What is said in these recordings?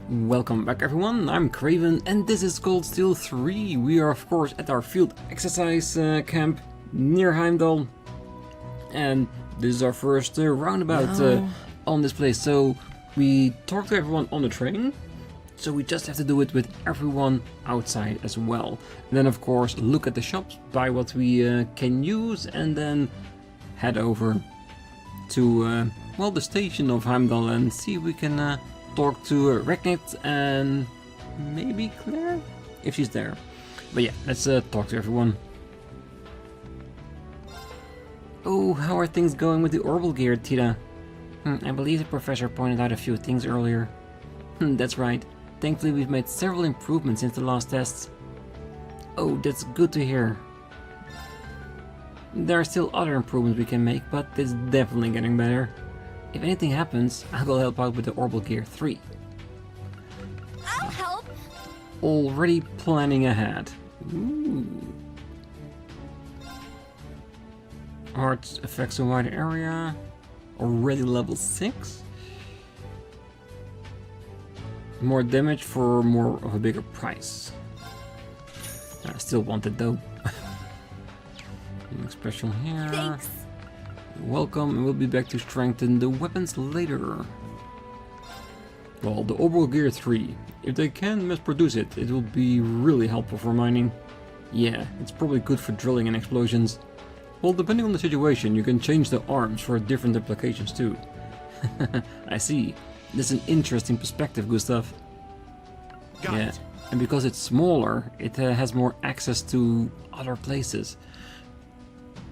Welcome back everyone, I'm Craven and this is Cold Steel 3. We are of course at our field exercise camp near Heimdallr. And this is our first roundabout on this place. So we talked to everyone on the train. So we just have to do it with everyone outside as well. And then of course look at the shops, buy what we can use and then head over to well, the station of Heimdallr and see if we can talk to Regnit and maybe Claire, if she's there. But yeah, let's talk to everyone. Oh, how are things going with the orbital gear, Tita? I believe the professor pointed out a few things earlier. That's right. Thankfully we've made several improvements since the last tests. Oh, that's good to hear. There are still other improvements we can make, but it's definitely getting better. If anything happens, I will help out with the Orbital Gear 3. I'll help! Already planning ahead. Ooh. Heart affects a wider area. Already level 6. More damage for more of a bigger price. I still want it though. Nothing special here. Thanks. Welcome, and we'll be back to strengthen the weapons later. Well, the Orbital Gear 3. If they can mass produce it, it will be really helpful for mining. Yeah, it's probably good for drilling and explosions. Well, depending on the situation, you can change the arms for different applications too. I see. This is an interesting perspective, Gustav. Got it. And because it's smaller, it has more access to other places.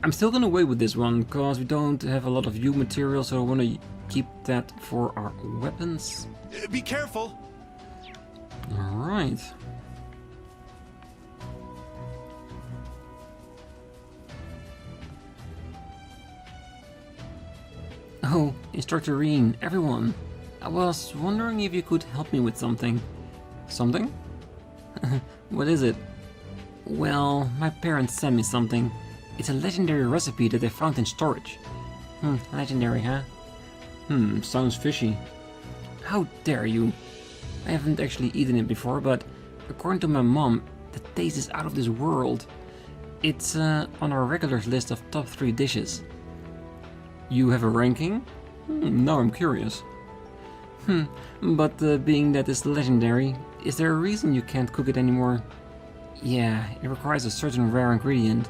I'm still gonna wait with this one, because we don't have a lot of U material, so I want to keep that for our weapons. Be careful! Alright. Oh, Instructor Rean, everyone. I was wondering if you could help me with something. Something? What is it? Well, my parents sent me something. It's a legendary recipe that they found in storage. Legendary, huh? Sounds fishy. How dare you? I haven't actually eaten it before, but according to my mom, the taste is out of this world. It's on our regulars list of top 3 dishes. You have a ranking? Now I'm curious. But being that it's legendary, is there a reason you can't cook it anymore? Yeah, it requires a certain rare ingredient.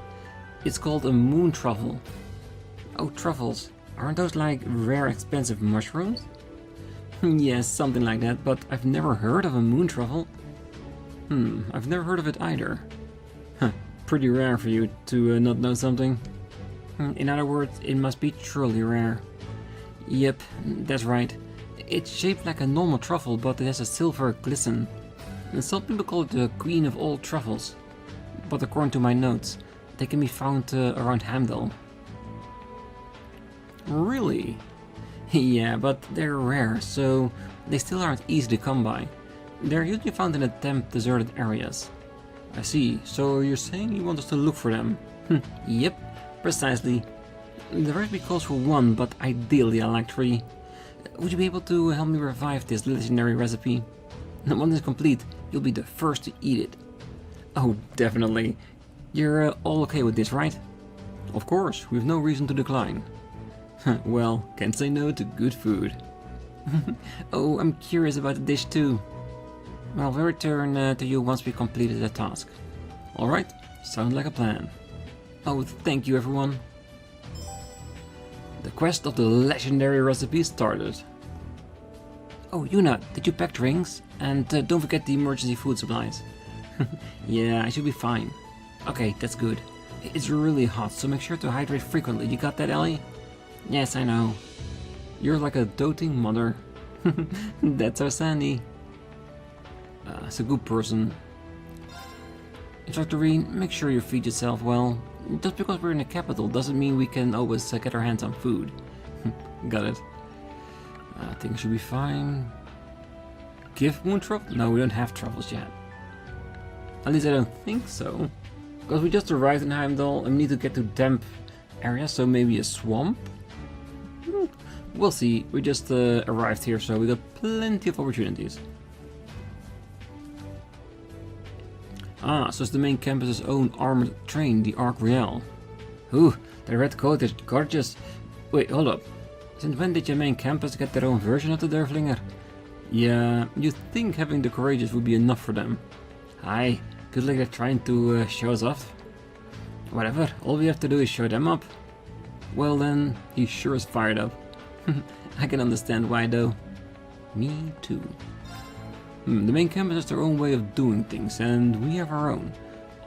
It's called a moon truffle. Oh, truffles. Aren't those like rare expensive mushrooms? Yes, something like that, but I've never heard of a moon truffle. I've never heard of it either. Pretty rare for you to not know something. In other words, it must be truly rare. Yep, that's right. It's shaped like a normal truffle, but it has a silver glisten. And some people call it the queen of all truffles. But according to my notes, they can be found around Heimdallr. Really? Yeah, but they're rare, so they still aren't easy to come by. They're usually found in the damp, deserted areas. I see, so you're saying you want us to look for them? Yep, precisely. The recipe calls for 1, but ideally I like 3. Would you be able to help me revive this legendary recipe? And once it's complete, you'll be the first to eat it. Oh, definitely. You're all okay with this, right? Of course, we've no reason to decline. Well, can't say no to good food. Oh, I'm curious about the dish too. Well, we'll return to you once we completed the task. Alright, sounds like a plan. Oh, thank you everyone. The quest of the legendary recipe started. Oh, Yuna, did you pack drinks? And don't forget the emergency food supplies. Yeah, I should be fine. Okay, that's good. It's really hot, so make sure to hydrate frequently. You got that, Ellie? Yes, I know. You're like a doting mother. That's our Sandy. It's a good person. Instructor Rean, make sure you feed yourself well. Just because we're in the capital doesn't mean we can always get our hands on food. Got it. I think it should be fine. Give moon truffle? No, we don't have truffles yet. At least I don't think so. Because we just arrived in Heimdallr and we need to get to damp areas, so maybe a swamp? We'll see. We just arrived here, so we got plenty of opportunities. Ah, so it's the main campus's own armored train, the Arc Real. Ooh, the red coat is gorgeous. Wait, hold up. Since when did your main campus get their own version of the Derflinger? Yeah, you'd think having the Courageous would be enough for them. Aye, good luck they're trying to show us off. Whatever, all we have to do is show them up. Well then, he sure is fired up. I can understand why though. Me too. The main campus has their own way of doing things, and we have our own.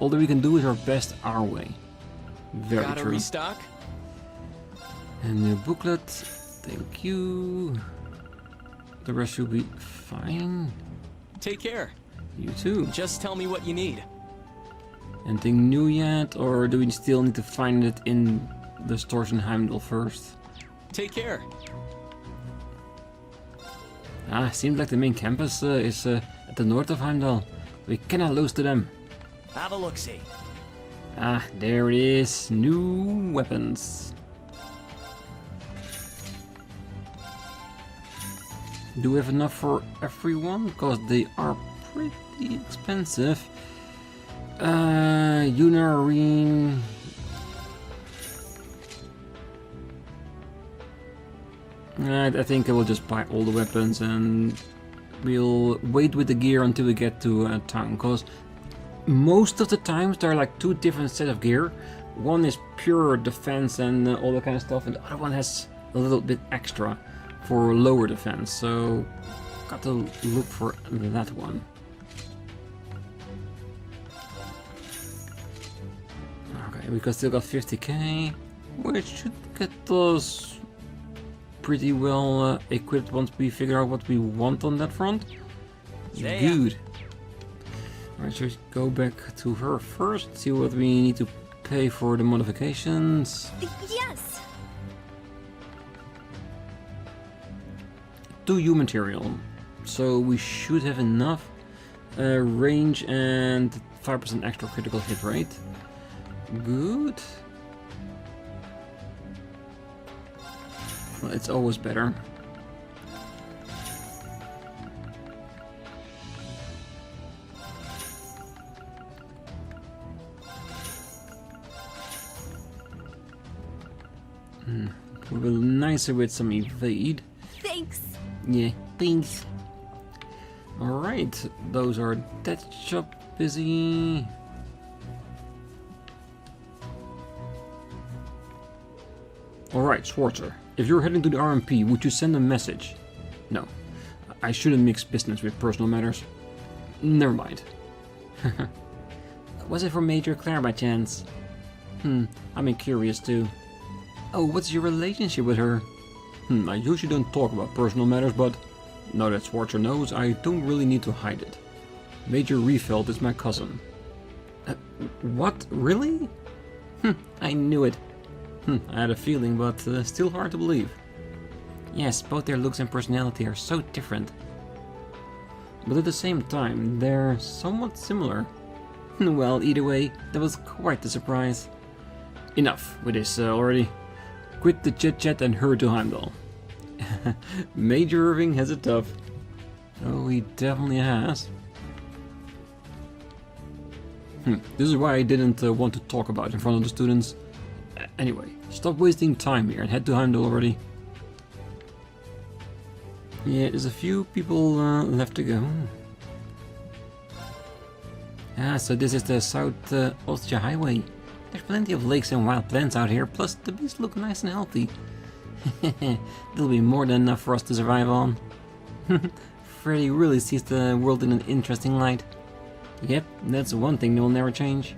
All that we can do is our best our way. Very Gotta true. restock? And the booklet, thank you. The rest should be fine. Take care. You too. Just tell me what you need. Anything new yet, or do we still need to find it in the stores in Heimdallr first? Take care. Ah, seems like the main campus is at the north of Heimdallr. We cannot lose to them. Have a look-see. Ah, there it is. New weapons. Do we have enough for everyone? Because they are pretty expensive. Rean. I think I will just buy all the weapons and we'll wait with the gear until we get to town. Because most of the times there are like two different sets of gear. One is pure defense and all that kind of stuff, and the other one has a little bit extra for lower defense. So got to look for that one. Okay, we still got 50k, which should get us pretty well equipped once we figure out what we want on that front. Good. Alright, so let's go back to her first, see what we need to pay for the modifications. Yes. 2U material, so we should have enough range and 5% extra critical hit rate. Good. Well, it's always better. We'll be nicer with some evade. Thanks. Yeah, thanks. Alright, those are that shop busy. Alright, Schwarzer, if you're heading to the RMP, would you send a message? No, I shouldn't mix business with personal matters. Never mind. Was it for Major Claire by chance? I'm curious too. Oh, what's your relationship with her? I usually don't talk about personal matters, but now that Schwarzer knows, I don't really need to hide it. Major Refeld is my cousin. What? Really? I knew it. I had a feeling, but still hard to believe. Yes, both their looks and personality are so different. But at the same time, they're somewhat similar. Well, either way, that was quite the surprise. Enough with this already. Quit the chit-chat and hurry to Heimdallr. Major Irving has it tough. Oh, he definitely has. This is why I didn't want to talk about it in front of the students. Anyway, stop wasting time here and head to Heimdallr already. Yeah, there's a few people left to go. Ah, so this is the South Austria Highway. There's plenty of lakes and wild plants out here, plus the beasts look nice and healthy. There'll be more than enough for us to survive on. Freddy really sees the world in an interesting light. Yep, that's one thing that will never change.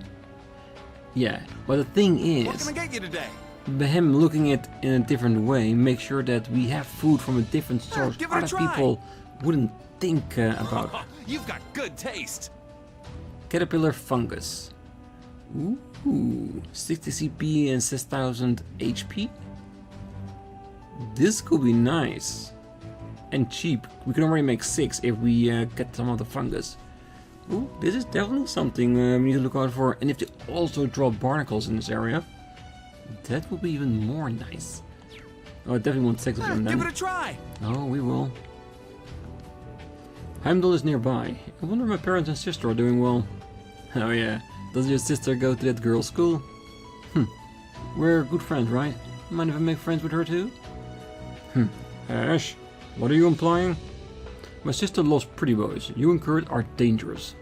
Yeah, but the thing is, What can I get you today? by him looking at it in a different way, make sure that we have food from a different source give it a other try. people wouldn't think about. You've got good taste. Caterpillar fungus. Ooh, 60 CP and 6000 HP. This could be nice. And cheap. We can already make 6 if we get some of the fungus. Ooh, this is definitely something we need to look out for. And if they also drop barnacles in this area, that would be even more nice. Oh, I definitely want 6 of them then. Give it a try. Oh, we will. Heimdallr is nearby. I wonder if my parents and sister are doing well. Oh yeah, does your sister go to that girls' school? We're good friends, right? Mind if I make friends with her too? Ash, what are you implying? My sister loves pretty boys. You and Kurt are dangerous.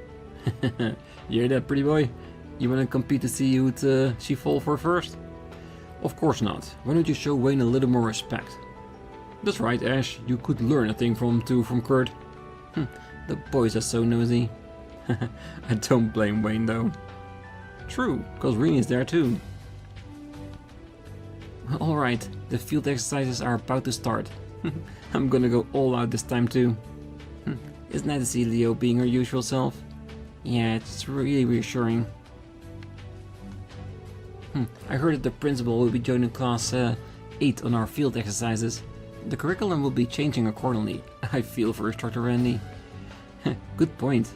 You hear that, pretty boy? You wanna compete to see who'd she fall for first? Of course not. Why don't you show Wayne a little more respect? That's right, Ash. You could learn a thing from Kurt. The boys are so nosy. I don't blame Wayne though. True, cause Rean is there too. Alright, the field exercises are about to start. I'm gonna go all out this time too. It's nice to see Leo being her usual self. Yeah, it's really reassuring. I heard that the principal will be joining class 8 on our field exercises. The curriculum will be changing accordingly. I feel for Instructor Randy. Good point.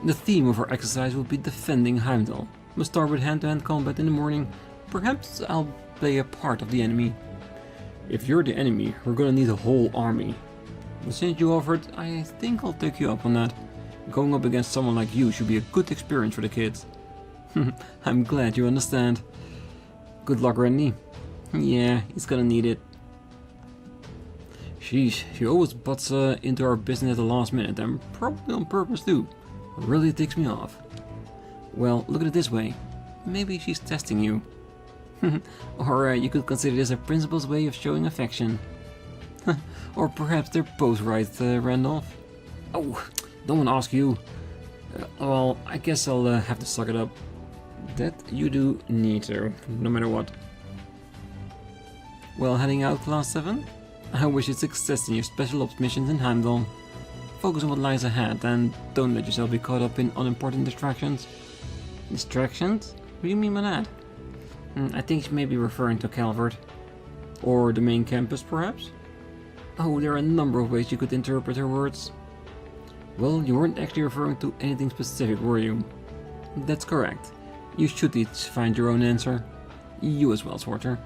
The theme of our exercise will be defending Heimdallr. We'll start with hand-to-hand combat in the morning. Perhaps I'll play a part of the enemy. If you're the enemy, we're gonna need a whole army. But since you offered, I think I'll take you up on that. Going up against someone like you should be a good experience for the kids. I'm glad you understand. Good luck, Randy. Yeah, he's gonna need it. Sheesh, she always butts into our business at the last minute, and probably on purpose too. Really ticks me off. Well, look at it this way. Maybe she's testing you. Or you could consider this a principal's way of showing affection. Or perhaps they're both right, Randolph. Oh, don't want to ask you. Well, I guess I'll have to suck it up. That you do need to, no matter what. Well, heading out, Class 7? I wish you success in your special ops missions in Heimdallr. Focus on what lies ahead and don't let yourself be caught up in unimportant distractions. Distractions? What do you mean by that? I think she may be referring to Calvert. Or the main campus, perhaps? Oh, there are a number of ways you could interpret her words. Well, you weren't actually referring to anything specific, were you? That's correct. You should each find your own answer. You as well, Schwarzer.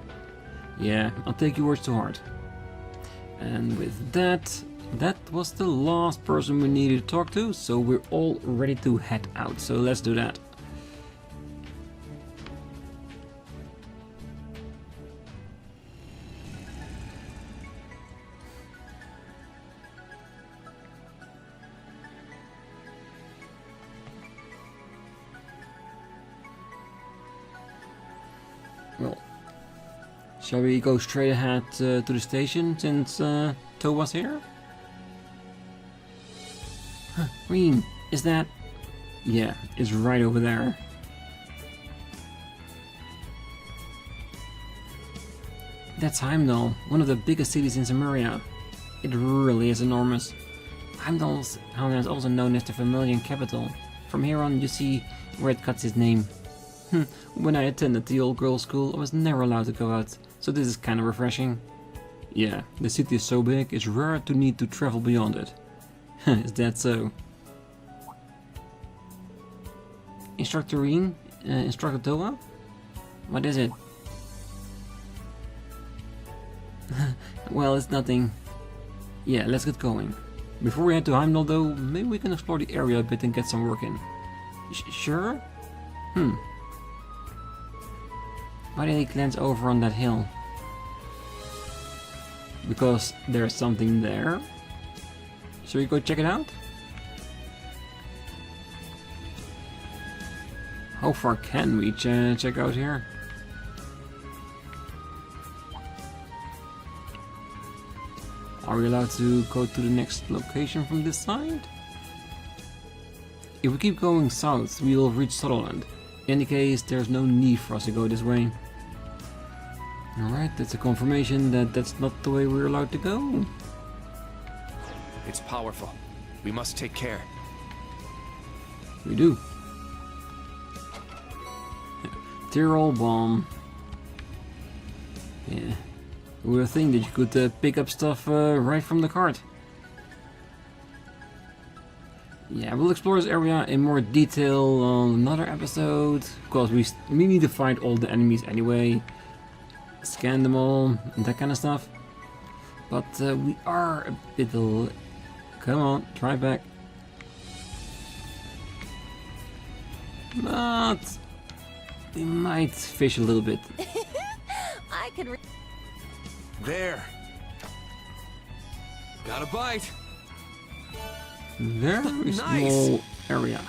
Yeah, I'll take your words to heart. And with that, that was the last person we needed to talk to, so we're all ready to head out, so let's do that. Well, shall we go straight ahead to the station since Towa's here? Rean, is that... Yeah, it's right over there. That's Heimdallr, one of the biggest cities in Samaria. It really is enormous. Heimdallr is also known as the Vermilion capital. From here on you see where it cuts its name. When I attended the old girls' school, I was never allowed to go out, so this is kind of refreshing. Yeah, the city is so big, it's rare to need to travel beyond it. Is that so? Instructor Rean? Instructor Towa? What is it? Well, it's nothing. Yeah, let's get going. Before we head to Heimdallr though, maybe we can explore the area a bit and get some work in. Sure? Why did he glance over on that hill? Because there's something there? Should we go check it out? How far can we check out here? Are we allowed to go to the next location from this side? If we keep going south, we will reach Sutherland. In any case, there's no need for us to go this way. Alright, that's a confirmation that that's not the way we're allowed to go. It's powerful. We must take care. We do. Tyrol bomb. Yeah. Who would think that you could pick up stuff right from the cart? Yeah, we'll explore this area in more detail on another episode, because we need to find all the enemies anyway, scan them all, and that kind of stuff. But we are a Come on, try back. But they might fish a little bit. I can. There. Got a bite. Very Nice. small area.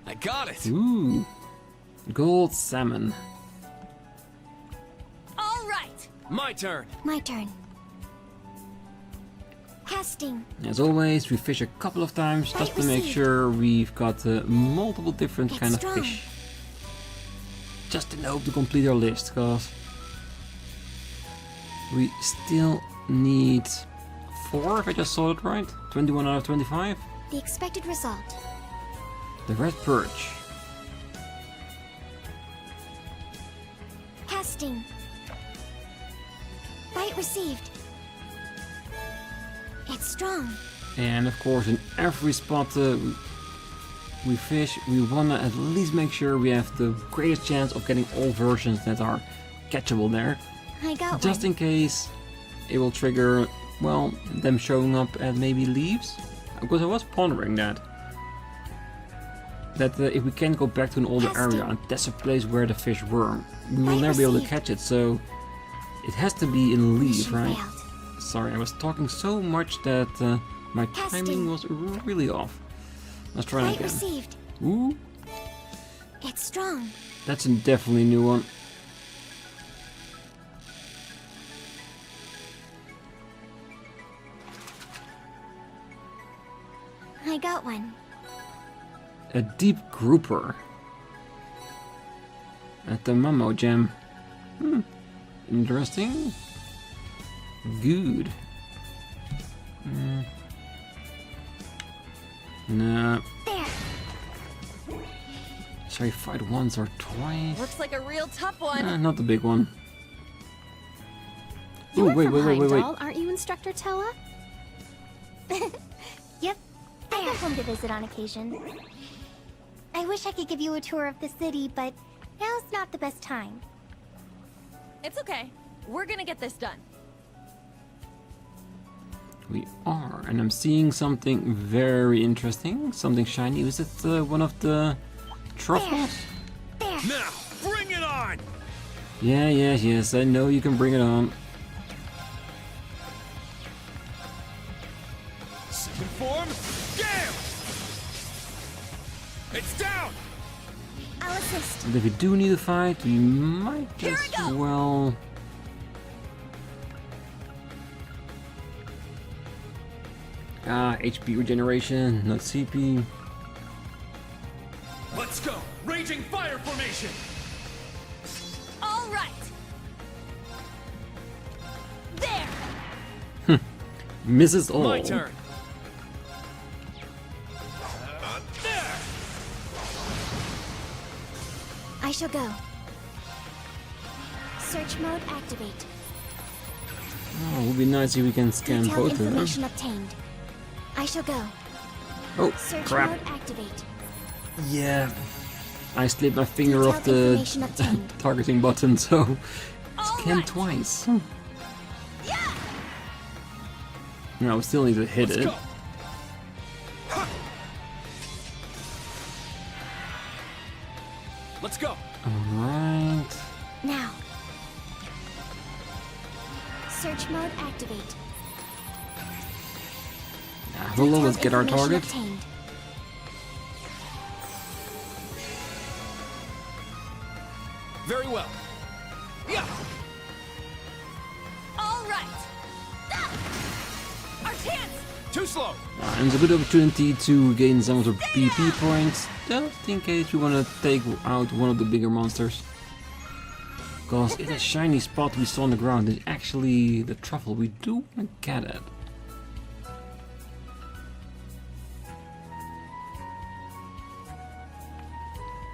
I got it. Ooh, gold salmon. All right. My turn. My turn. Casting. As always, we fish a couple of times just to make sure we've got multiple different Get kind of strong. fish. Just in hope to complete our list, cause we still need 4, if I just saw it right. 21 out of 25. The expected result. The red perch. Casting. Bite received. It's strong. And of course, in every spot we fish, we wanna at least make sure we have the greatest chance of getting all versions that are catchable there. I got Just one. in case it will trigger, well, them showing up at maybe leaves. Because I was pondering that. That if we can't go back to an older area and that's a place where the fish were, we will never be able to catch it, so it has to be in a leaf, Mission right? failed. Sorry, I was talking so much that my timing was really off. Let's try Bite again. received. Ooh, It's strong. that's a definitely new one. I got one. A deep grouper. At the Mamo Gem. Interesting. Good. Nah. There. Shall I fight once or twice? Looks like a real tough one. Not the big one. You're Ooh, wait. from Heimdallr, aren't you, Instructor Tella? Yep. I come home to visit on occasion. I wish I could give you a tour of the city, but now's not the best time. It's okay. We're gonna get this done. We are, and I'm seeing something very interesting. Something shiny. Is it one of the truffles? There. Now, bring it on. Yeah, yes. I know you can bring it on. Second form. Gale. It's down. I'll assist. And if we do need a fight, we might Here as I go. well. HP regeneration, not CP. Let's go. Raging fire formation. All right. There. Misses all. My turn. There. I shall go. Search mode activate. Oh, it would be nice if we can scan Detailed both of them. information obtained. I shall go. Oh, Search crap. mode activate. Yeah. I slipped my finger off Detailed the information obtained. targeting button, so All scan right. twice. Yeah. No, we still need to hit Let's it. go. Let's go. Alright. Now. Search mode activate. We'll always Detailed get our information target. obtained. Very well. Yeah. All right. Ah! Our chance. Too slow. And it's a good opportunity to gain some of the BP points, just in case we want to take out one of the bigger monsters. Because in a shiny spot we saw on the ground is actually the truffle we do want to get at.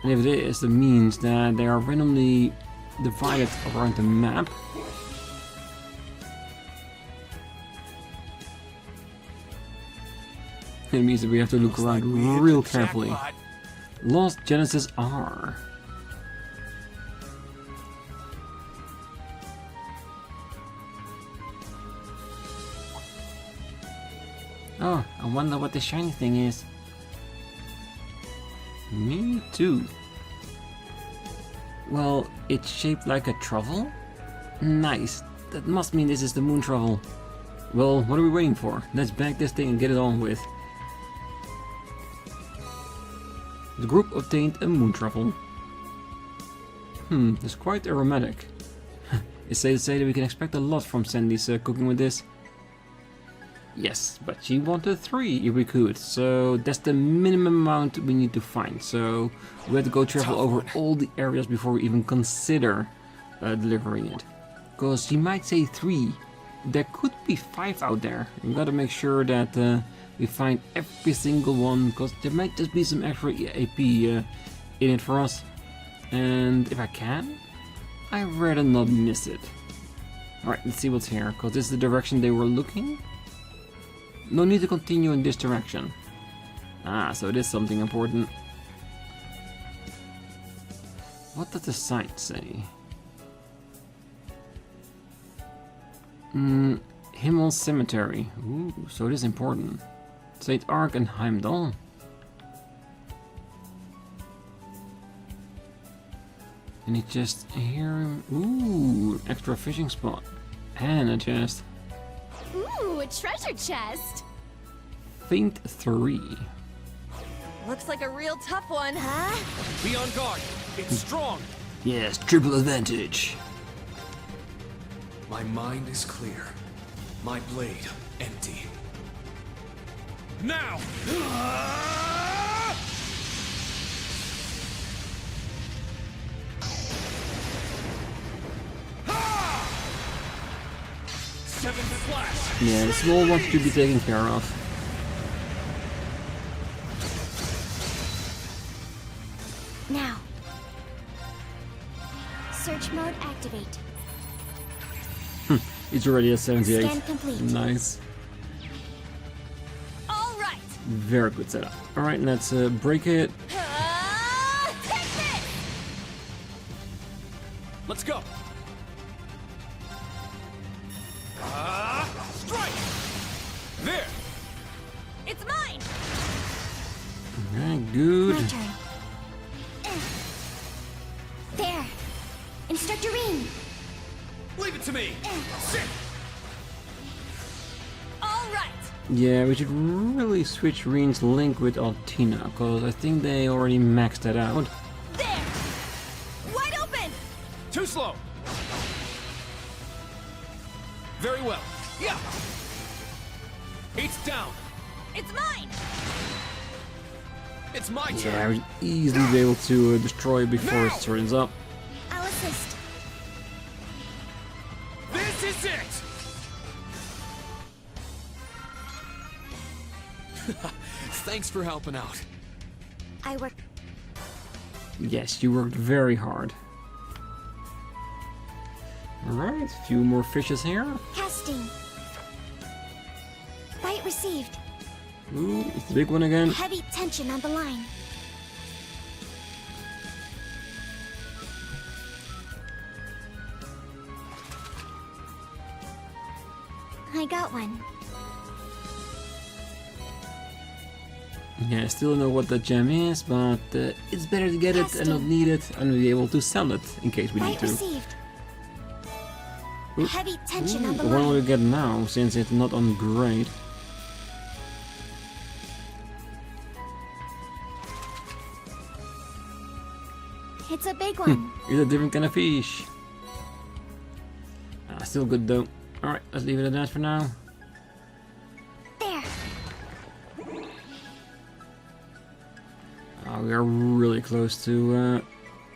And if it is, that means that they are randomly divided around the map. It means that we have to look around real carefully. Jackpot. Lost Genesis R. Oh, I wonder what the shiny thing is. Me too. Well, it's shaped like a truffle? Nice. That must mean this is the moon truffle. Well, what are we waiting for? Let's bag this thing and get it on with. The group obtained a moon truffle. It's quite aromatic. It's safe to say that we can expect a lot from Sandy's cooking with this. Yes, but she wanted 3 if we could, so that's the minimum amount we need to find. So we have to go travel over all the areas before we even consider delivering it. Because she might say 3, there could be 5 out there. We gotta make sure that we find every single one, because there might just be some extra AP in it for us. And if I can, I'd rather not miss it. Alright, let's see what's here, because this is the direction they were looking. No need to continue in this direction. Ah, so it is something important. What does the site say? Heimdallr Cemetery. Ooh, so it is important. St. Arc and Heimdallr. And it just here. Ooh, extra fishing spot. And a chest. Ooh, a treasure chest. Faint 3. Looks like a real tough one, huh? Be on guard. It's strong. Yes, triple advantage. My mind is clear. My blade empty. Now! 7 flash! Yeah, the small ones should be taken care of. Now. Search mode activate. It's already at 78. Scan complete. Nice. All right. Very good setup. Alright, let's break it. Take this! Let's go! Strike! There! It's mine! Alright, good. My turn. There. Instructor Rean. Leave it to me! Sit! All right. Yeah, we should really switch Rean's link with Altina, because I think they already maxed that out. There! Wide open! Too slow! Very well. Yeah! It's down! It's mine! It's my Yeah, turn! we should easily be able to destroy it before it turns up. I'll assist. This is it! Thanks for helping out. I work. Yes, you worked very hard. Alright, a few more fishes here. Casting. Bite received. Ooh, it's the big one again. Heavy tension on the line. I got one. Yeah, I still don't know what the gem is, but it's better to get it and not need it, and be able to sell it in case we need Bite to. received. Ooh. Heavy tension on the The one line. we get now, since it's not on grade. It's a big one. It's a different kind of fish. Still good though. Alright, let's leave it at that for now. There. We are really close to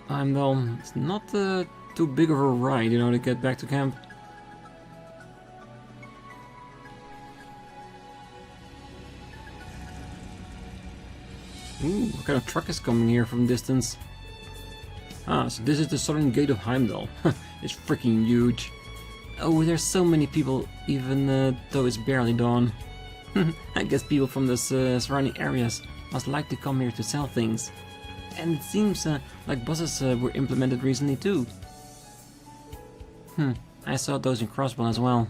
Heimdallr. It's not too big of a ride, you know, to get back to camp. Ooh, what kind of truck is coming here from distance? Ah, so this is the southern gate of Heimdallr. It's freaking huge. Oh, there's so many people, even though it's barely dawn. I guess people from the surrounding areas must like to come here to sell things. And it seems like buses were implemented recently too. I saw those in Crossbell as well.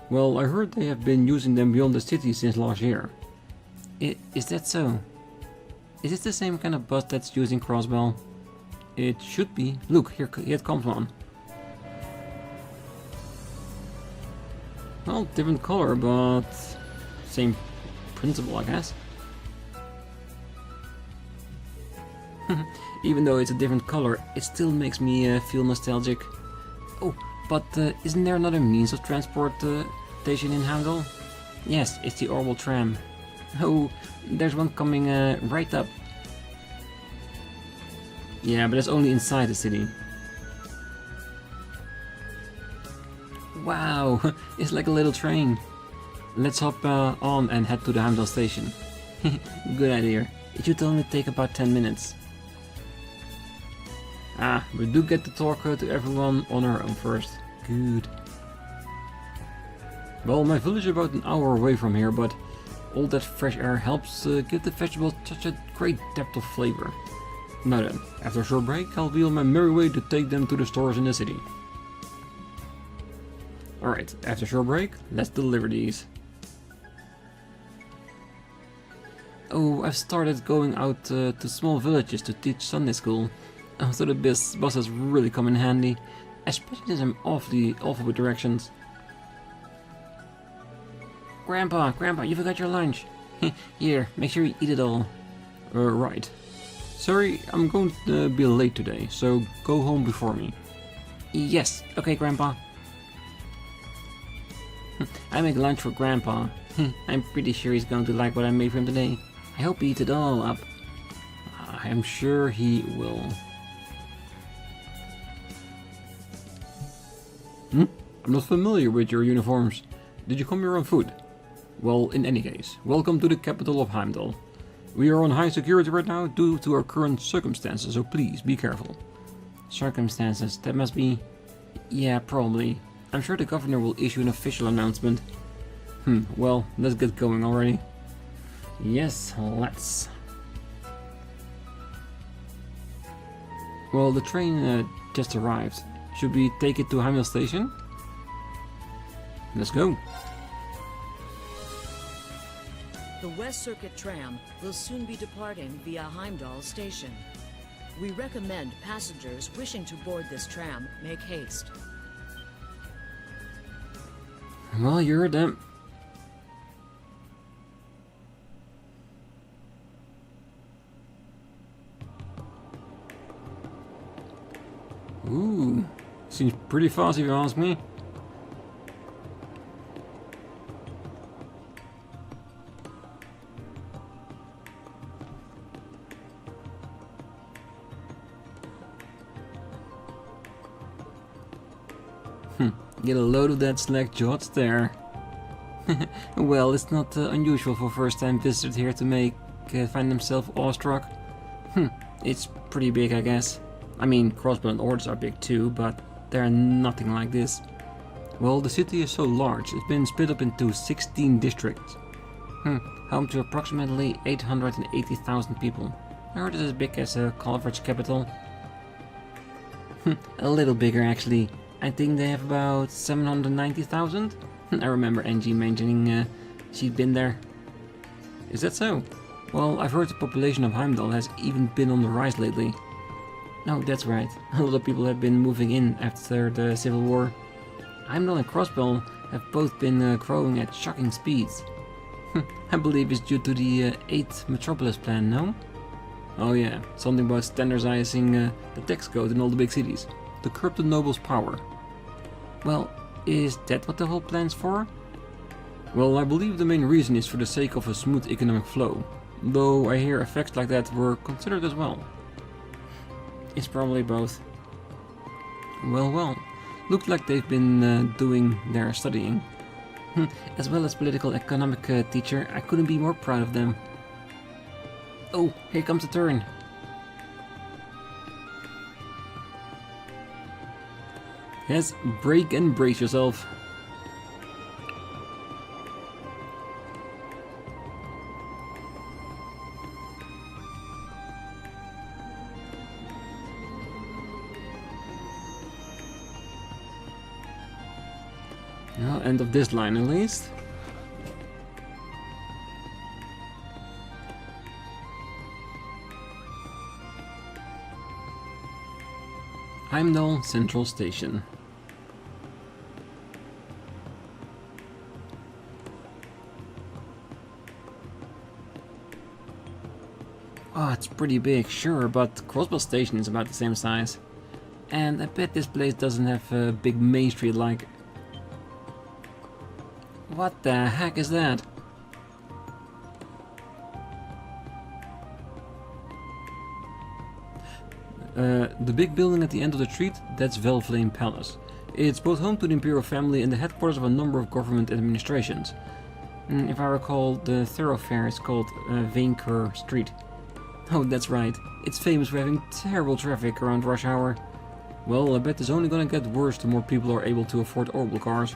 Well, I heard they have been using them beyond the city since last year. Is that so? Is it the same kind of bus that's using Crossbell? It should be. Look, here comes one. Well, different color, but same principle, I guess. Even though it's a different color, it still makes me feel nostalgic. Oh, but isn't there another means of transportation in Heimdallr? Yes, it's the Ouroboros tram. Oh, there's one coming right up. Yeah, but it's only inside the city. Wow, it's like a little train. Let's hop on and head to the Heimdallr station. Good idea. It should only take about 10 minutes. Ah, we do get to talk to everyone on our own first. Good. Well, my village is about an hour away from here, but all that fresh air helps give the vegetables such a great depth of flavor. Now then, after a short break, I'll be on my merry way to take them to the stores in the city. Alright, after a short break, let's deliver these. Oh, I've started going out to small villages to teach Sunday school. So the bus has really come in handy, especially since I'm awful with directions. Grandpa, you forgot your lunch. Here, make sure you eat it all. Right. Sorry, I'm going to be late today, so go home before me. Yes, okay, Grandpa. I make lunch for Grandpa. I'm pretty sure he's going to like what I made for him today. I hope he eats it all up. I'm sure he will. I'm not familiar with your uniforms. Did you come here on foot? Well, in any case, welcome to the capital of Heimdallr. We are on high security right now due to our current circumstances, so please be careful. Circumstances? That must be... Yeah, probably. I'm sure the governor will issue an official announcement. Well, let's get going already. Yes, let's. Well, the train just arrived. Should we take it to Heimdallr station? Let's go. The West Circuit tram will soon be departing via Heimdallr station. We recommend passengers wishing to board this tram make haste. Well, you heard them. Ooh, seems pretty fast if you ask me. Get a load of that slack jots there. Well, it's not unusual for first-time visitors here to find themselves awestruck. It's pretty big, I guess. I mean, Crossbell and Ords are big too, but they're nothing like this. Well, the city is so large, it's been split up into 16 districts. Home to approximately 880,000 people. I heard it's as big as Calvert's capital. A little bigger, actually. I think they have about 790,000. I remember Angie mentioning she'd been there. Is that so? Well, I've heard the population of Heimdallr has even been on the rise lately. No, that's right. A lot of people have been moving in after the Civil War. Heimdallr and Crossbell have both been growing at shocking speeds. I believe it's due to the 8th Metropolis plan, no? Oh yeah, something about standardizing the tax code in all the big cities. To curb the nobles' power. Well, is that what the whole plan's for? Well, I believe the main reason is for the sake of a smooth economic flow, though I hear effects like that were considered as well. It's probably both. Well, looks like they've been doing their studying. As well as political economic teacher, I couldn't be more proud of them. Oh, here comes the turn. Yes, brake and brace yourself. Well, end of this line at least. Heimdallr Central Station. Oh, it's pretty big, sure, but Crossbell Station is about the same size. And I bet this place doesn't have a big main street like... What the heck is that? The big building at the end of the street, that's Velflame Palace. It's both home to the Imperial family and the headquarters of a number of government administrations. If I recall, the thoroughfare is called Vainkur Street. Oh, that's right. It's famous for having terrible traffic around rush hour. Well, I bet it's only gonna get worse the more people are able to afford orbital cars.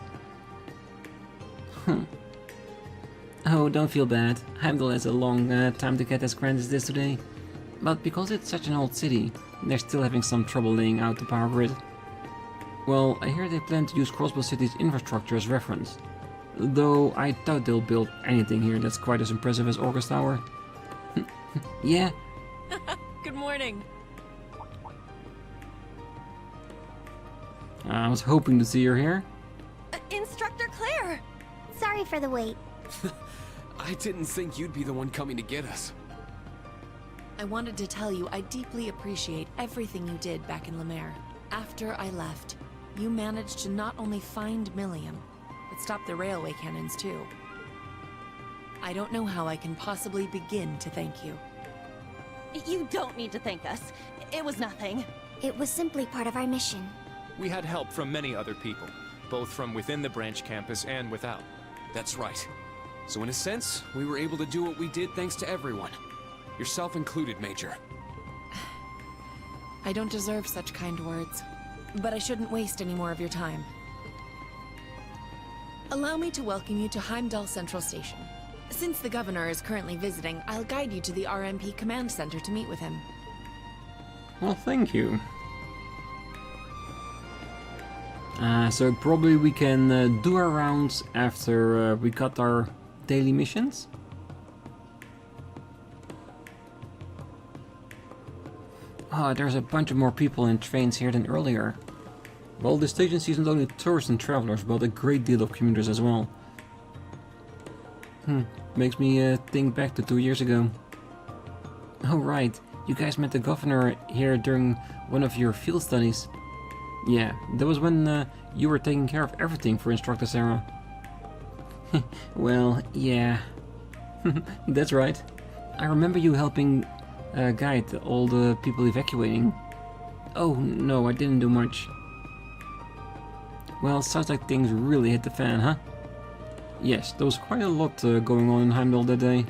Oh, don't feel bad. Heimdallr has a long time to get as grand as this today. But because it's such an old city, they're still having some trouble laying out the power grid. Well, I hear they plan to use Crossbell City's infrastructure as reference. Though I doubt they'll build anything here that's quite as impressive as August Tower. Yeah? Good morning. I was hoping to see her here. Instructor Claire! Sorry for the wait. I didn't think you'd be the one coming to get us. I wanted to tell you I deeply appreciate everything you did back in Lemaire. After I left, you managed to not only find Millium, but stop the railway cannons too. I don't know how I can possibly begin to thank you. You don't need to thank us. It was nothing. It was simply part of our mission. We had help from many other people, both from within the branch campus and without. That's right. So in a sense, we were able to do what we did thanks to everyone. Yourself included, Major. I don't deserve such kind words, but I shouldn't waste any more of your time. Allow me to welcome you to Heimdallr Central Station. Since the governor is currently visiting, I'll guide you to the RMP command center to meet with him. Well, thank you. So probably we can do our rounds after we got our daily missions. Ah, there's a bunch of more people in trains here than earlier. Well, the station sees not only tourists and travelers, but a great deal of commuters as well. Makes me think back to 2 years ago. Oh right, you guys met the governor here during one of your field studies. Yeah, that was when you were taking care of everything for Instructor Sarah. Well, yeah. That's right. I remember you helping guide all the people evacuating. Oh no, I didn't do much. Well, sounds like things really hit the fan, huh? Yes, there was quite a lot going on in Heimdallr that day.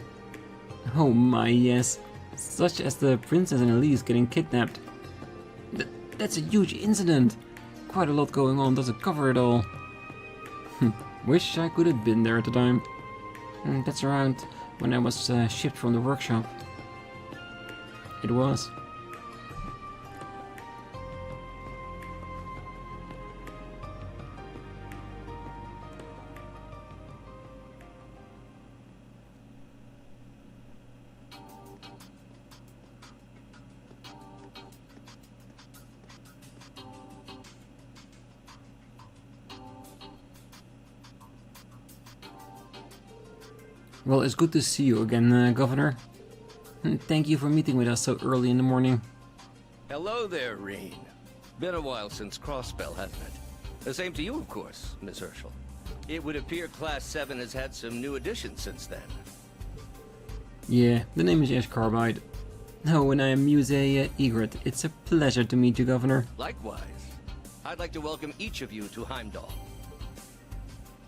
Oh my, yes. Such as the princess and Elise getting kidnapped. That's a huge incident. Quite a lot going on, doesn't cover it all. Wish I could have been there at the time. That's around when I was shipped from the workshop. It was. Well, it's good to see you again, Governor. Thank you for meeting with us so early in the morning. Hello there, Rean. Been a while since Crossbell, hasn't it? The same to you, of course, Miss Herschel. It would appear Class 7 has had some new additions since then. Yeah, the name is Ash Carbide. Oh, and I am Muse Egret. It's a pleasure to meet you, Governor. Likewise. I'd like to welcome each of you to Heimdallr.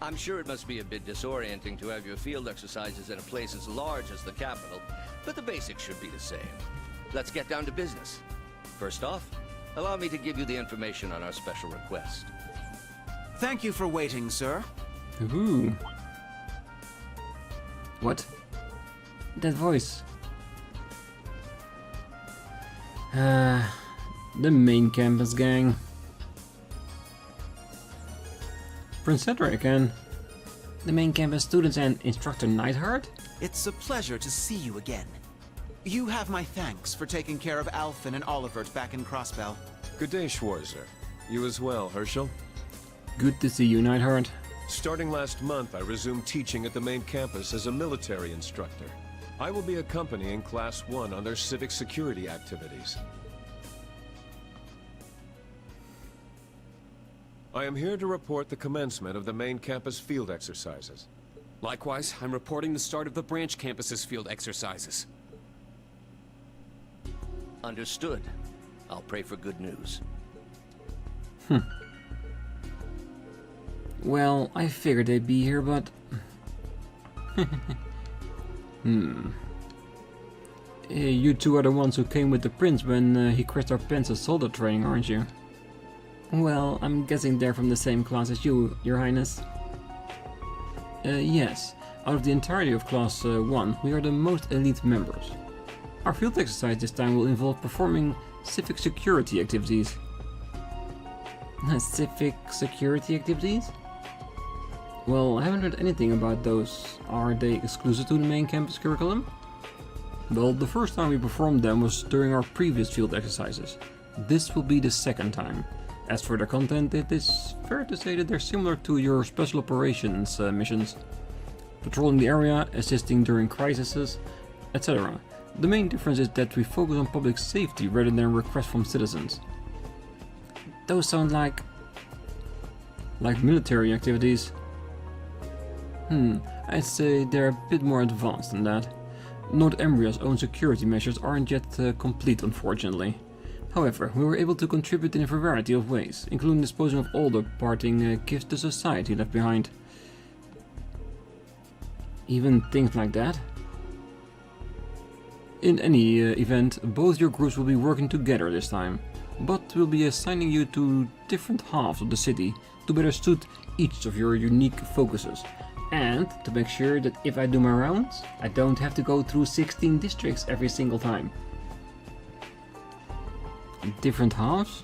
I'm sure it must be a bit disorienting to have your field exercises in a place as large as the capital, but the basics should be the same. Let's get down to business. First off, allow me to give you the information on our special request. Thank you for waiting, sir. Ooh. What? That voice. The main campus gang. Prince Cedric and the main campus students and instructor Neidhart? It's a pleasure to see you again. You have my thanks for taking care of Alphen and Olivert back in Crossbell. Good day, Schwarzer. You as well, Herschel. Good to see you, Neidhart. Starting last month, I resumed teaching at the main campus as a military instructor. I will be accompanying Class 1 on their civic security activities. I am here to report the commencement of the main campus field exercises. Likewise, I'm reporting the start of the branch campus's field exercises. Understood. I'll pray for good news. Well, I figured they'd be here, but... You two are the ones who came with the prince when he crashed our Pence's soldier training, aren't you? Well, I'm guessing they're from the same class as you, Your Highness. Yes. Out of the entirety of Class 1, we are the most elite members. Our field exercise this time will involve performing civic security activities. Civic security activities? Well, I haven't heard anything about those. Are they exclusive to the main campus curriculum? Well, the first time we performed them was during our previous field exercises. This will be the second time. As for their content, it is fair to say that they're similar to your special operations missions. Patrolling the area, assisting during crises, etc. The main difference is that we focus on public safety rather than requests from citizens. Those sound like military activities. I'd say they're a bit more advanced than that. North Embria's own security measures aren't yet complete, unfortunately. However, we were able to contribute in a variety of ways, including disposing of all the parting gifts the society left behind. Even things like that? In any event, both your groups will be working together this time, but we'll be assigning you to different halves of the city to better suit each of your unique focuses, and to make sure that if I do my rounds, I don't have to go through 16 districts every single time. Different halves?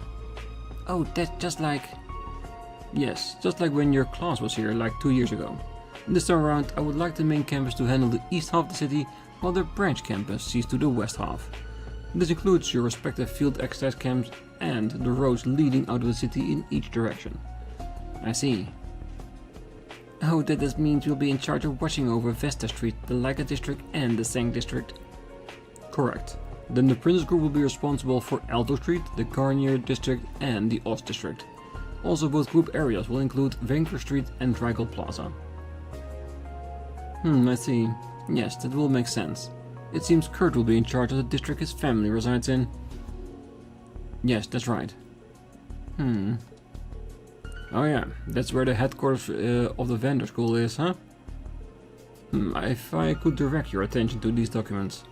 Oh, that's just like... Yes, just like when your class was here, like 2 years ago. This time around, I would like the main campus to handle the east half of the city, while the branch campus sees to the west half. This includes your respective field exercise camps and the roads leading out of the city in each direction. I see. Oh, that just means you'll be in charge of watching over Vesta Street, the Leica district and the Sang district. Correct. Then the Princess Group will be responsible for Alto Street, the Garnier district and the Ost district. Also, both group areas will include Vancouver Street and Drygel Plaza. I see. Yes, that will make sense. It seems Kurt will be in charge of the district his family resides in. Yes, that's right. Oh yeah, that's where the headquarters of the vendor school is, huh? If I could direct your attention to these documents.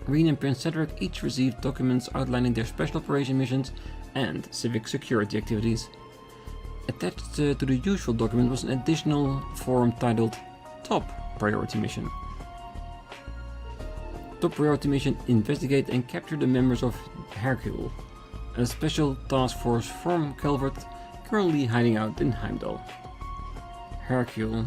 Rean and Prince Cedric each received documents outlining their special operation missions and civic security activities. Attached to the usual document was an additional form titled Top Priority Mission. Top Priority Mission: investigate and capture the members of Hercule, a special task force from Calvert currently hiding out in Heimdallr. Hercule,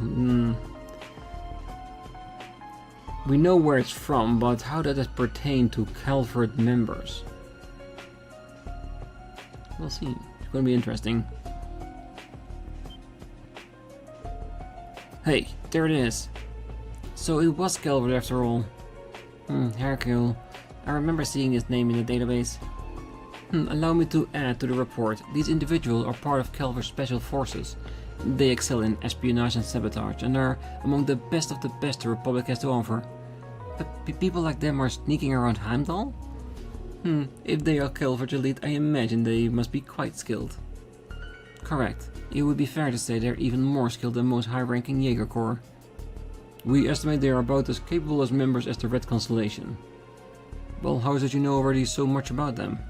We know where it's from, but how does it pertain to Calvert members? We'll see. It's going to be interesting. Hey, there it is. So it was Calvert after all. Hercule. I remember seeing his name in the database. Allow me to add to the report. These individuals are part of Calvert's special forces. They excel in espionage and sabotage and are among the best of the best the Republic has to offer. But people like them are sneaking around Heimdallr? If they are Calvert's elite, I imagine they must be quite skilled. Correct. It would be fair to say they're even more skilled than most high-ranking Jaeger Corps. We estimate they are about as capable as members as the Red Constellation. Well, how is it you know already so much about them?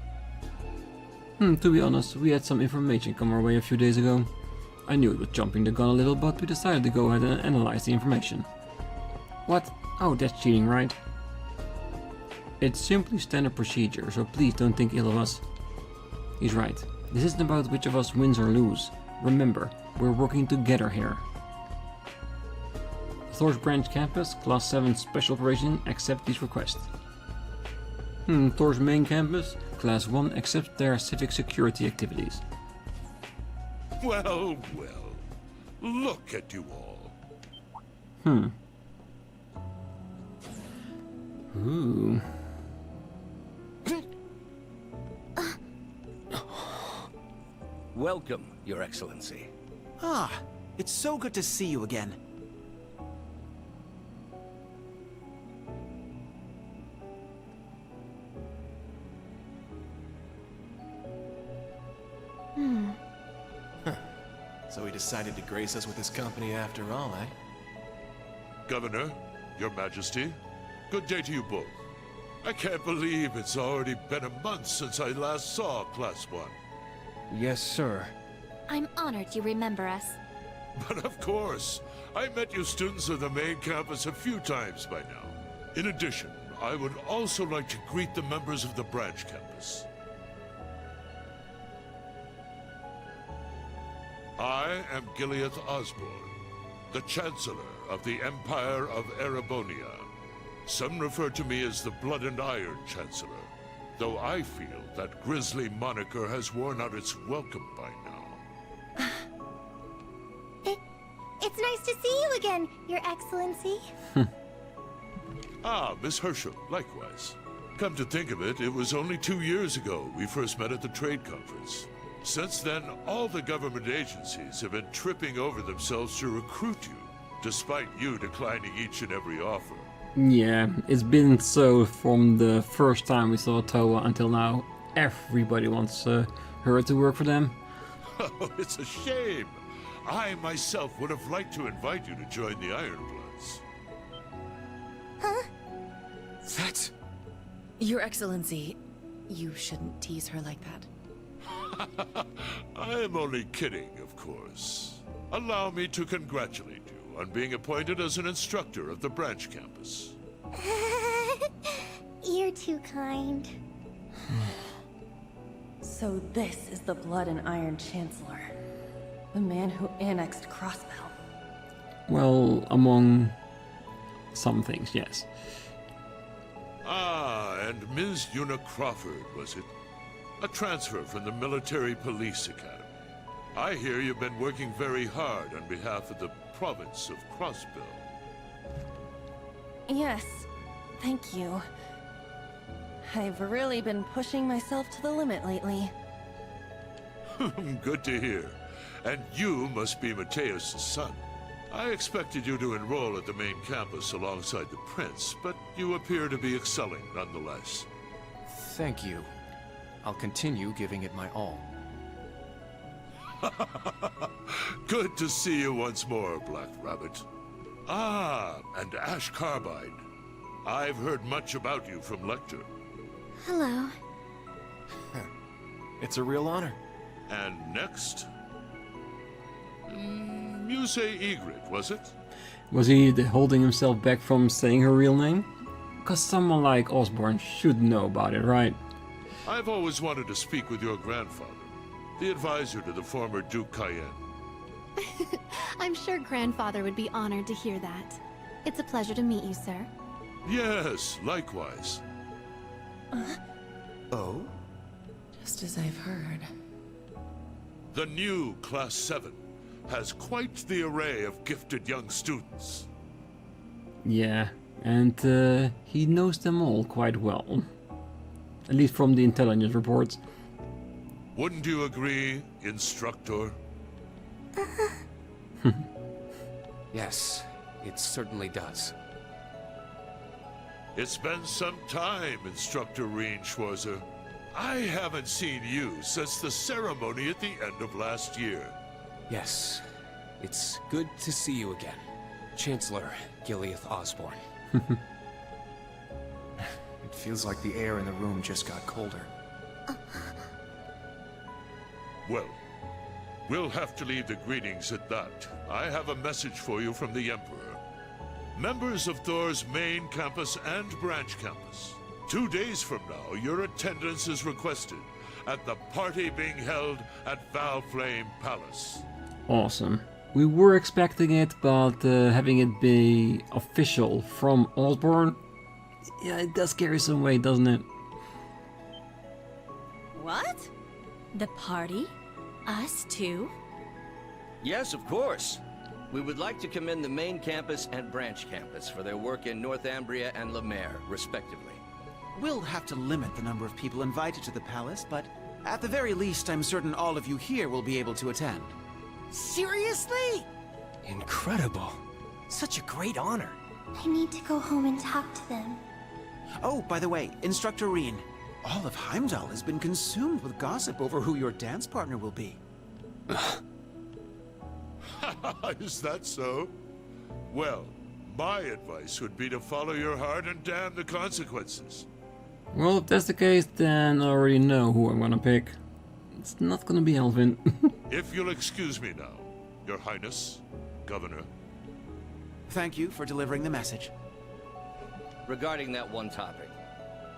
To be honest, we had some information come our way a few days ago. I knew it was jumping the gun a little, but we decided to go ahead and analyze the information. What? Oh, that's cheating, right? It's simply standard procedure, so please don't think ill of us. He's right. This isn't about which of us wins or lose, Remember, we're working together here. Thors Branch Campus, Class 7 Special Operation, accept these requests. Thors Main Campus, Class 1 accepts their civic security activities. Well, well. Look at you all. Ooh. Welcome, Your Excellency. Ah, it's so good to see you again. So he decided to grace us with his company after all, eh? Governor, Your Majesty, good day to you both. I can't believe it's already been a month since I last saw Class 1. Yes, sir. I'm honored you remember us. But of course, I met you students of the main campus a few times by now. In addition, I would also like to greet the members of the branch campus. I am Gileath Osborne, the Chancellor of the Empire of Erebonia. Some refer to me as the Blood and Iron Chancellor, though I feel that grisly moniker has worn out its welcome by now. It's nice to see you again, Your Excellency. Ah, Miss Herschel, likewise. Come to think of it, it was only 2 years ago we first met at the trade conference. Since then, all the government agencies have been tripping over themselves to recruit you, despite you declining each and every offer. Yeah, it's been so from the first time we saw Toa until now. Everybody wants her to work for them. Oh, it's a shame. I myself would have liked to invite you to join the Ironbloods. Huh? That... Your Excellency, you shouldn't tease her like that. I am only kidding, of course. Allow me to congratulate you on being appointed as an instructor of the branch campus. You're too kind. So this is the Blood and Iron Chancellor. The man who annexed Crossbell. Well, among some things, yes. Ah, and Ms. Una Crawford, was it? A transfer from the Military Police Academy. I hear you've been working very hard on behalf of the province of Crossbell. Yes, thank you. I've really been pushing myself to the limit lately. Good to hear. And you must be Mateus' son. I expected you to enroll at the main campus alongside the prince, but you appear to be excelling nonetheless. Thank you. I'll continue giving it my all. Good to see you once more, Black Rabbit. Ah, and Ash Carbide. I've heard much about you from Lecter. Hello. It's a real honor. And next? Muse Egret, was it? Was he holding himself back from saying her real name? Because someone like Osborne should know about it, right? I've always wanted to speak with your grandfather, the advisor to the former Duke Cayenne. I'm sure Grandfather would be honored to hear that. It's a pleasure to meet you, sir. Yes, likewise. Oh? Just as I've heard. The new Class 7 has quite the array of gifted young students. Yeah, and he knows them all quite well. At least from the intelligence reports. Wouldn't you agree, Instructor? Yes, it certainly does. It's been some time, Instructor Rean Schwarzer. I haven't seen you since the ceremony at the end of last year. Yes, it's good to see you again, Chancellor Gileath Osborne. It feels like the air in the room just got colder. Well, we'll have to leave the greetings at that. I have a message for you from the Emperor. Members of Thors Main Campus and Branch Campus, 2 days from now, your attendance is requested at the party being held at Valflame Palace. Awesome. We were expecting it, but having it be official from Osborne, yeah, it does carry some weight, doesn't it? What? The party? Us too? Yes, of course. We would like to commend the main campus and branch campus for their work in Northumbria and Lemaire, respectively. We'll have to limit the number of people invited to the palace, but at the very least, I'm certain all of you here will be able to attend. Seriously? Incredible. Such a great honor. I need to go home and talk to them. Oh, by the way, Instructor Rean, all of Heimdallr has been consumed with gossip over who your dance partner will be. Is that so? Well, my advice would be to follow your heart and damn the consequences. Well, if that's the case, then I already know who I'm gonna pick. It's not gonna be Alvin. If you'll excuse me now, Your Highness, Governor. Thank you for delivering the message. Regarding that one topic,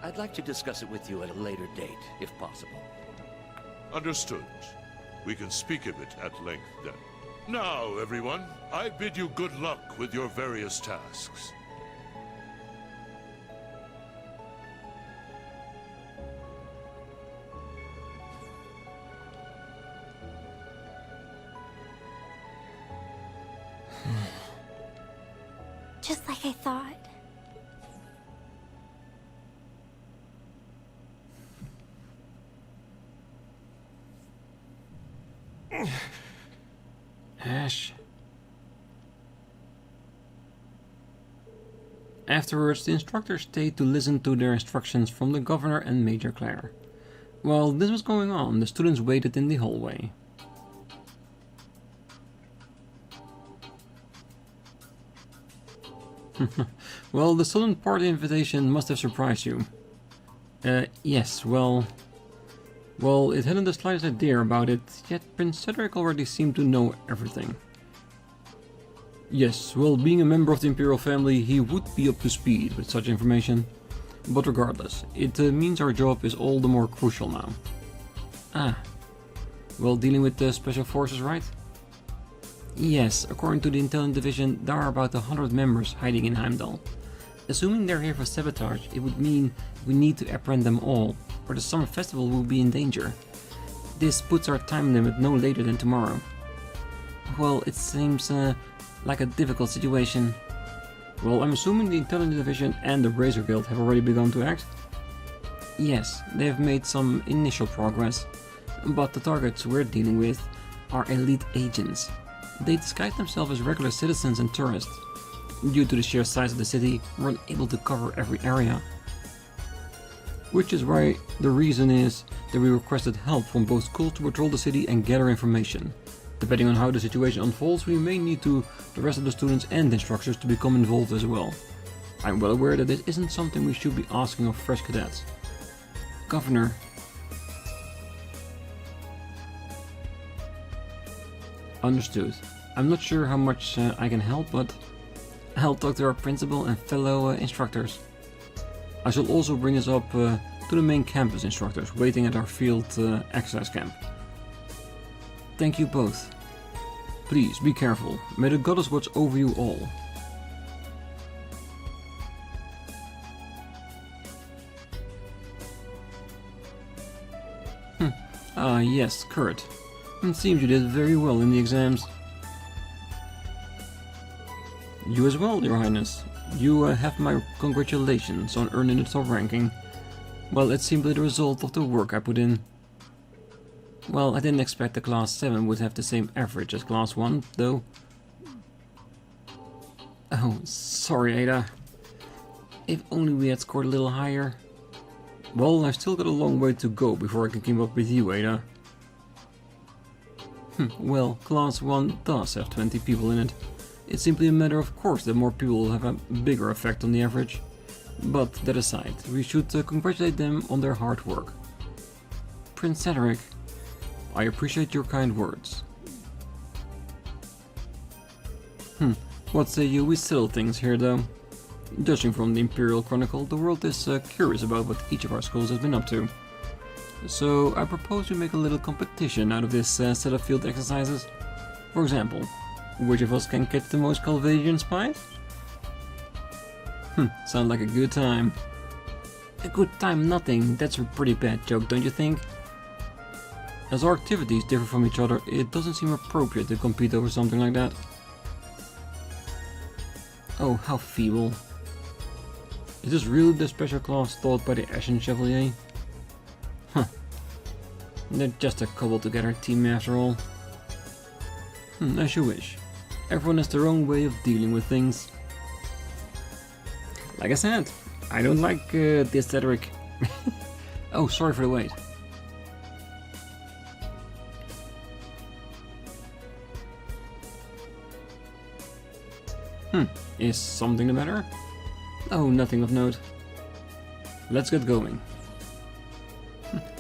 I'd like to discuss it with you at a later date, if possible. Understood. We can speak of it at length then. Now, everyone, I bid you good luck with your various tasks. Just like I thought. Ash. Afterwards, the instructor stayed to listen to their instructions from the governor and Major Claire. While this was going on, the students waited in the hallway. Well, the sudden party invitation must have surprised you. Yes, well, it hadn't the slightest idea about it, yet Prince Cedric already seemed to know everything. Yes, well, being a member of the Imperial family, he would be up to speed with such information. But regardless, it means our job is all the more crucial now. Ah, well, dealing with the special forces, right? Yes, according to the Intelligence Division, there are about 100 members hiding in Heimdallr. Assuming they're here for sabotage, it would mean we need to apprehend them all, or the summer festival will be in danger. This puts our time limit no later than tomorrow. Well, it seems like a difficult situation. Well, I'm assuming the Intelligence Division and the Razor Guild have already begun to act? Yes, they have made some initial progress, but the targets we're dealing with are elite agents. They disguise themselves as regular citizens and tourists. Due to the sheer size of the city, we're unable to cover every area. Which is why the reason is that we requested help from both schools to patrol the city and gather information. Depending on how the situation unfolds, we may need the rest of the students and instructors to become involved as well. I'm well aware that this isn't something we should be asking of fresh cadets. Governor. Understood. I'm not sure how much I can help, but I'll talk to our principal and fellow instructors. I shall also bring this up to the main campus instructors waiting at our field exercise camp. Thank you both. Please be careful. May the goddess watch over you all. Yes, Kurt. It seems you did very well in the exams. You as well, Your Highness. You have my congratulations on earning the top ranking. Well, it's simply the result of the work I put in. Well, I didn't expect the Class 7 would have the same average as Class 1, though. Oh, sorry, Ada. If only we had scored a little higher. Well, I've still got a long way to go before I can keep up with you, Ada. Well, Class 1 does have 20 people in it. It's simply a matter of course that more people will have a bigger effect on the average. But that aside, we should congratulate them on their hard work. Prince Cedric, I appreciate your kind words. What say you? We settle things here though. Judging from the Imperial Chronicle, the world is curious about what each of our schools has been up to. So I propose we make a little competition out of this set of field exercises. For example, which of us can catch the most Calvadian spies? Sounds like a good time. A good time nothing, that's a pretty bad joke, don't you think? As our activities differ from each other, it doesn't seem appropriate to compete over something like that. Oh, how feeble. Is this really the special class taught by the Ashen Chevalier? Huh. They're just a cobbled-together team after all. As you wish. Everyone has their own way of dealing with things. Like I said, I don't like this rhetoric. Oh, sorry for the wait. Is something the matter? Oh, nothing of note. Let's get going.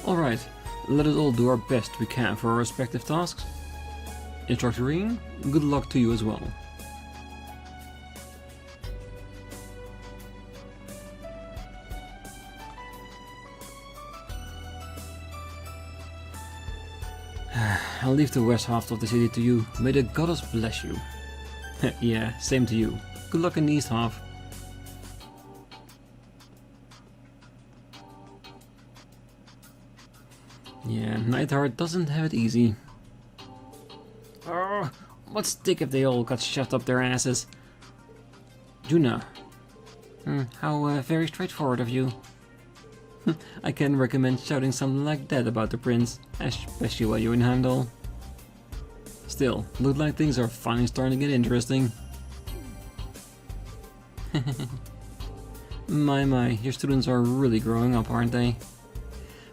Alright, let us all do our best we can for our respective tasks. Instructor Rean, good luck to you as well. I'll leave the west half of the city to you. May the goddess bless you. Yeah, same to you. Good luck in the east half. Yeah, Neidhart doesn't have it easy. Oh, what's stick if they all got shoved up their asses? Juna. How very straightforward of you. I can recommend shouting something like that about the prince, especially while you're in Heimdallr. Still, look like things are finally starting to get interesting. My, your students are really growing up, aren't they?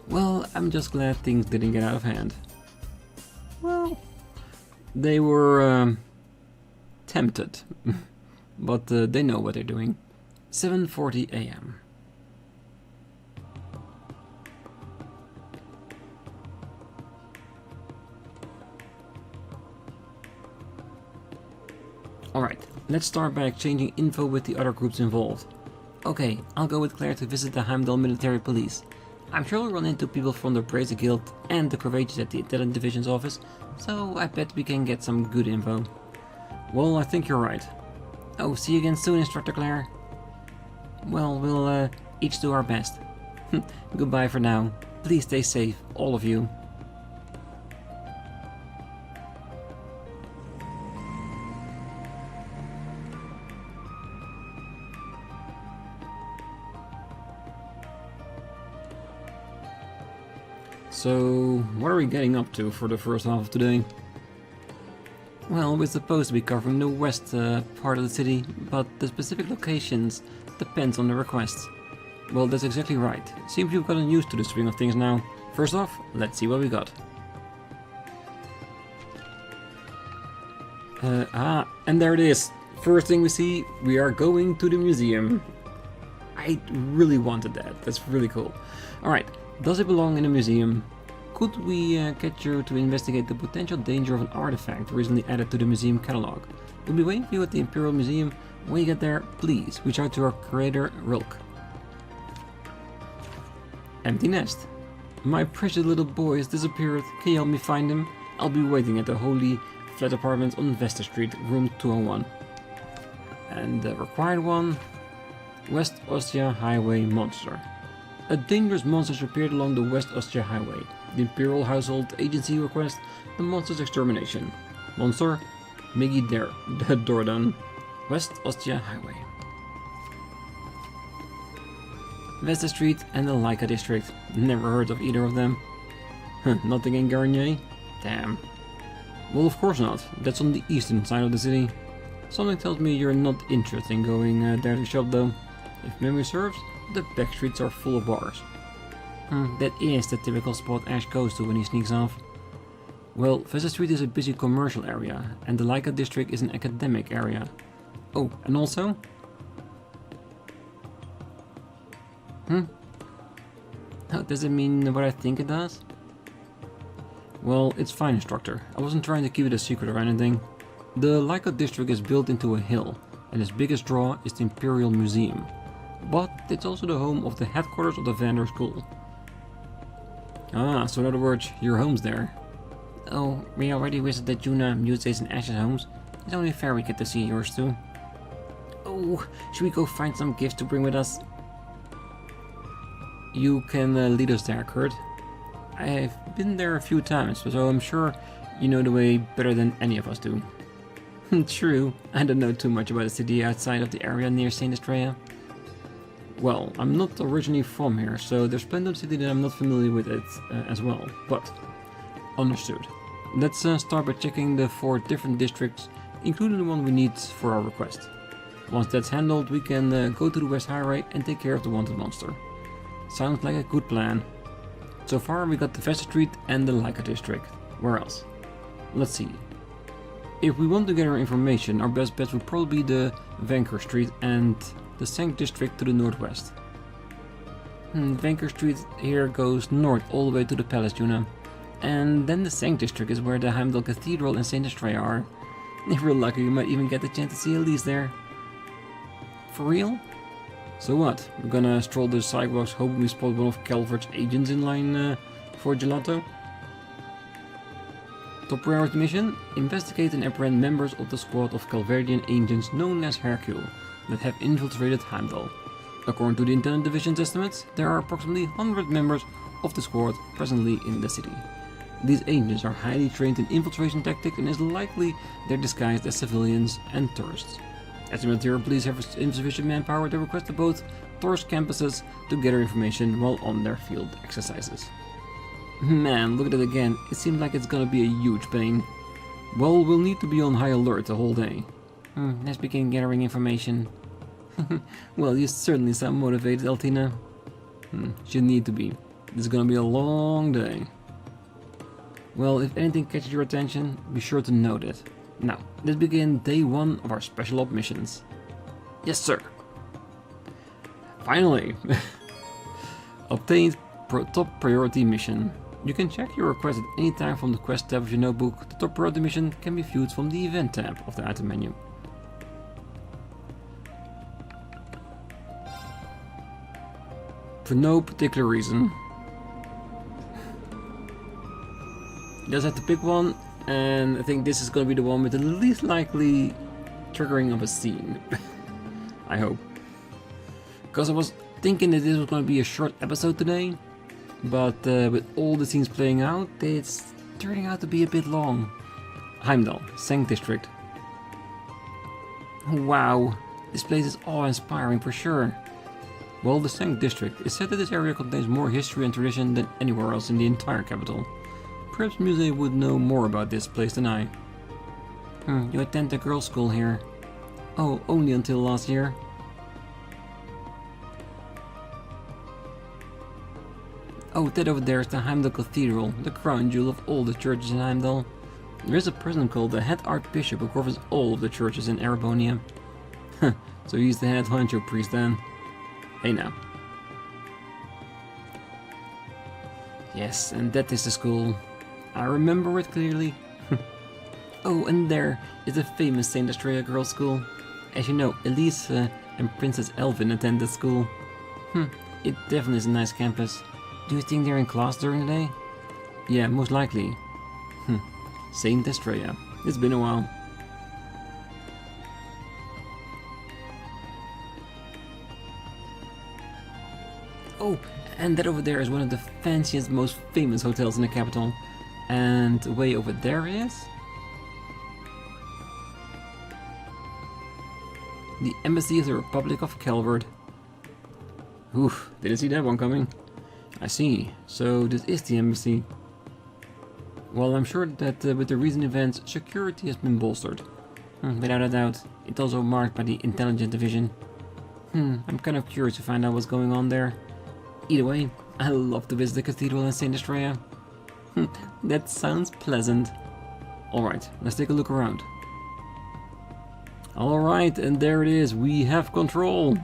Well, I'm just glad things didn't get out of hand. Well, they were tempted, but they know what they're doing. 7:40 a.m. Alright, let's start by exchanging info with the other groups involved. Okay, I'll go with Claire to visit the Heimdallr Military Police. I'm sure we'll run into people from the Brazier Guild and the Courageous at the Intelligence Division's office, so I bet we can get some good info. Well, I think you're right. Oh, see you again soon, Instructor Claire. Well, we'll each do our best. Goodbye for now. Please stay safe, all of you. So, what are we getting up to for the first half of today? Well, we're supposed to be covering the west part of the city, but the specific locations depends on the requests. Well, that's exactly right. Seems you've gotten used to the swing of things now. First off, let's see what we got. And there it is. First thing we see, we are going to the museum. I really wanted that. That's really cool. Alright. Does it belong in a museum? Could we get you to investigate the potential danger of an artifact recently added to the museum catalog? We'll be waiting for you at the Imperial Museum. When you get there, please reach out to our curator, Rilk. Empty nest. My precious little boy has disappeared. Can you help me find him? I'll be waiting at the Holy Flat Apartment on Vesta Street, room 201. And the required one, West Ostia Highway Monster. A dangerous monster has appeared along the West Ostia Highway. The Imperial Household Agency requests the monster's extermination. Monster, Miggy Dordan, West Ostia Highway. Vesta Street and the Laika District. Never heard of either of them. Nothing in Garnier? Damn. Well, of course not. That's on the eastern side of the city. Something tells me you're not interested in going there to shop though. If memory serves, the back streets are full of bars. That is the typical spot Ash goes to when he sneaks off. Well, Vesta Street is a busy commercial area, and the Laika district is an academic area. Oh, and also... Oh, does it mean what I think it does? Well, it's fine, Instructor. I wasn't trying to keep it a secret or anything. The Laika district is built into a hill. and its biggest draw is the Imperial Museum. But it's also the home of the headquarters of the Vandar School. Ah, so in other words, your home's there. Oh, we already visited Juna, Muse's and Ash's homes. It's only fair we get to see yours too. Oh, should we go find some gifts to bring with us? You can lead us there, Kurt. I've been there a few times, so I'm sure you know the way better than any of us do. True, I don't know too much about the city outside of the area near St. Estrella. Well, I'm not originally from here, so there's plenty of the city that I'm not familiar with it as well, but understood. Let's start by checking the 4 different districts, including the one we need for our request. Once that's handled, we can go to the West Highway and take care of the wanted monster. Sounds like a good plan. So far we got the Vesta Street and the Leica district. Where else? Let's see. If we want to gather information, our best bet would probably be the Vanker Street and the Sank district to the northwest. Vanker Street here goes north all the way to the Palace Juna. And then the Sank district is where the Heimdallr Cathedral and St. Estrella are. If we're lucky, we might even get the chance to see Elise there. For real? So what? We're gonna stroll the sidewalks hoping we spot one of Calvert's agents in line for gelato? Top priority mission? Investigate and apprehend members of the squad of Calverdian agents known as Hercule that have infiltrated Heimdallr. According to the Intelligence Division's estimates, there are approximately 100 members of the squad presently in the city. These agents are highly trained in infiltration tactics and is likely they're disguised as civilians and tourists. As the military police have insufficient manpower, they requested both Thors campuses to gather information while on their field exercises. Man, look at it again, it seems like it's gonna be a huge pain. Well, we'll need to be on high alert the whole day. Let's begin gathering information. Well, you certainly sound motivated, Altina. Should need to be. This is gonna be a long day. Well, if anything catches your attention, be sure to note it. Now, let's begin day 1 of our special op missions. Yes, sir. Finally! Obtained top priority mission. You can check your request at any time from the quest tab of your notebook. The top priority mission can be viewed from the event tab of the item menu. For no particular reason. You just have to pick one, and I think this is going to be the one with the least likely triggering of a scene. I hope. Because I was thinking that this was going to be a short episode today, but with all the scenes playing out, it's turning out to be a bit long. Heimdallr, Sank District. Wow, this place is awe-inspiring for sure. Well, the Sank District is said that this area contains more history and tradition than anywhere else in the entire capital. Perhaps Muse would know more about this place than I. You attend the girls' school here. Oh, only until last year. Oh, that over there is the Heimdallr Cathedral, the crown jewel of all the churches in Heimdallr. There is a person called the head archbishop who covers all of the churches in Erebonian. So he's the head honcho priest then. Hey now. Yes, and that is the school. I remember it clearly. Oh, and there is the famous St. Estrella Girls' School. As you know, Elise and Princess Elvin attend the school. It definitely is a nice campus. Do you think they're in class during the day? Yeah, most likely. St. Estrella. It's been a while. Oh, and that over there is one of the fanciest, most famous hotels in the capital. And way over there is... the Embassy of the Republic of Calvert. Oof, didn't see that one coming. I see, so this is the embassy. Well, I'm sure that with the recent events, security has been bolstered. Without a doubt, it's also marked by the Intelligence Division. I'm kind of curious to find out what's going on there. Either way, I love to visit the cathedral in St. Estrella. That sounds pleasant. Alright, let's take a look around. Alright, and there it is, we have control!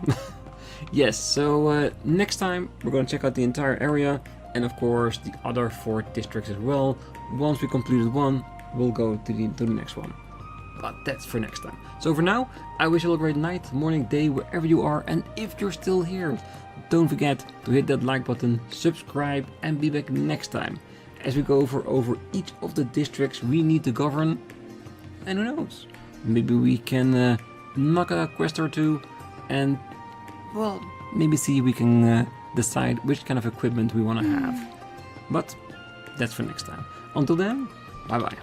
Yes, so next time we're going to check out the entire area, and of course the other 4 districts as well. Once we completed one, we'll go to the next one. but that's for next time. So for now, I wish you all a great night, morning, day, wherever you are, and if you're still here, don't forget to hit that like button, subscribe, and be back next time as we go over each of the districts we need to govern, and who knows, maybe we can knock out a quest or two, and, well, maybe see if we can decide which kind of equipment we want to have. But that's for next time. Until then, bye bye.